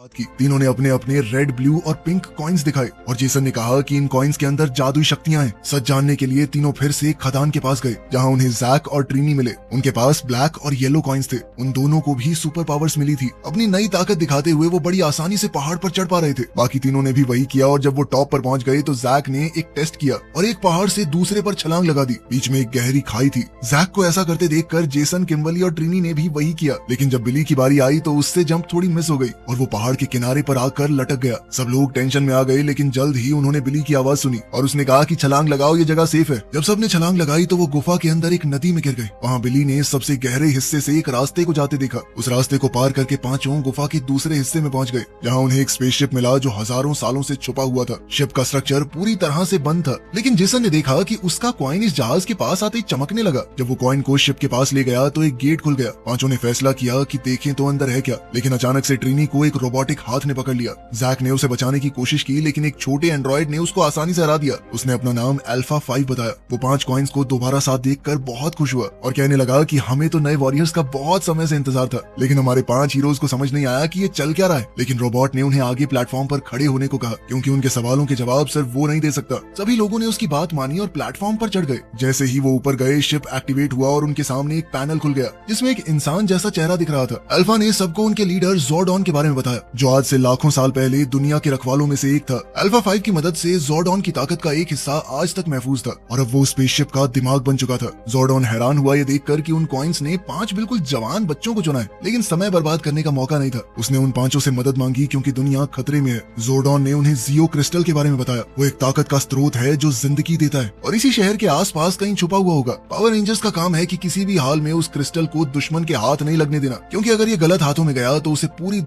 बात की। तीनों ने अपने अपने रेड, ब्लू और पिंक कॉइन्स दिखाए और जेसन ने कहा कि इन कॉइन्स के अंदर जादुई शक्तियां हैं। सच जानने के लिए तीनों फिर से खदान के पास गए जहां उन्हें जैक और ट्रीनी मिले। उनके पास ब्लैक और येलो कॉइन्स थे। उन दोनों को भी सुपर पावर्स मिली थी। अपनी नई ताकत दिखाते हुए वो बड़ी आसानी से पहाड़ पर चढ़ पा रहे थे। बाकी तीनों ने भी वही किया और जब वो टॉप पर पहुंच गए तो जैक ने एक टेस्ट किया और एक पहाड़ से दूसरे पर छलांग लगा दी। बीच में एक गहरी खाई थी। जैक को ऐसा करते देखकर जेसन, किम्बर्ली और ट्रीनी ने भी वही किया, लेकिन जब बिली की बारी आई तो उससे जंप थोड़ी मिस हो गई और वो पहाड़ के किनारे पर आकर लटक गया। सब लोग टेंशन में आ गए, लेकिन जल्द ही उन्होंने बिली की आवाज सुनी और उसने कहा कि छलांग लगाओ, ये जगह सेफ है। जब सबने छलांग लगाई तो वो गुफा के अंदर एक नदी में गिर गए। वहाँ बिली ने सबसे गहरे हिस्से से एक रास्ते को जाते देखा। उस रास्ते को पार करके पांचों गुफा के दूसरे हिस्से में पहुंच गए जहाँ उन्हें एक स्पेसशिप मिला जो हजारों सालों से छुपा हुआ था। शिप का स्ट्रक्चर पूरी तरह से बंद था, लेकिन जेसन ने देखा कि उसका कॉइन इस जहाज के पास आते ही चमकने लगा। जब वो कॉइन को शिप के पास ले गया तो एक गेट खुल गया। पांचों ने फैसला किया कि देखें तो अंदर है क्या, लेकिन अचानक से ट्रीनी को एक रोबोटिक हाथ ने पकड़ लिया। जैक ने उसे बचाने की कोशिश की, लेकिन एक छोटे एंड्रॉइड ने उसको आसानी से हरा दिया। उसने अपना नाम अल्फा 5 बताया। वो 5 कॉइन्स को दोबारा साथ देखकर बहुत खुश हुआ और कहने लगा कि हमें तो नए वॉरियर्स का बहुत समय से इंतजार था, लेकिन हमारे 5 हीरोज को समझ नहीं आया कि ये चल क्या रहा है। लेकिन रोबोट ने उन्हें आगे प्लेटफॉर्म पर खड़े होने को कहा, क्योंकि उनके सवालों के जवाब सिर्फ वो नहीं दे सकता। सभी लोगों ने उसकी बात मानी और प्लेटफॉर्म पर चढ़ गए। जैसे ही वो ऊपर गए, शिप एक्टिवेट हुआ और उनके सामने एक पैनल खुल गया जिसमें एक इंसान जैसा चेहरा दिख रहा था। अल्फा ने सबको उनके लीडर ज़ोर्डॉन के बारे में बताया, जो आज से लाखों साल पहले दुनिया के रखवालों में से एक था। अल्फा 5 की मदद से ज़ोर्डॉन की ताकत का एक हिस्सा आज तक महफूज था और अब वो स्पेसशिप का दिमाग बन चुका था। ज़ोर्डॉन हैरान हुआ ये देखकर कि उन कॉइन्स ने 5 बिल्कुल जवान बच्चों को चुना है, लेकिन समय बर्बाद करने का मौका नहीं था। उसने उन 5 से मदद मांगी क्योंकि दुनिया खतरे में है। ज़ोर्डॉन ने उन्हें जियो क्रिस्टल के बारे में बताया। वो एक ताकत का स्रोत है जो जिंदगी देता है और इसी शहर के आसपास कहीं छुपा हुआ होगा। पावर रेंजर्स का काम है कि किसी भी हाल में उस क्रिस्टल को दुश्मन के हाथ नहीं लगने देना, क्योंकि अगर ये गलत हाथों में गया तो उसे पूरी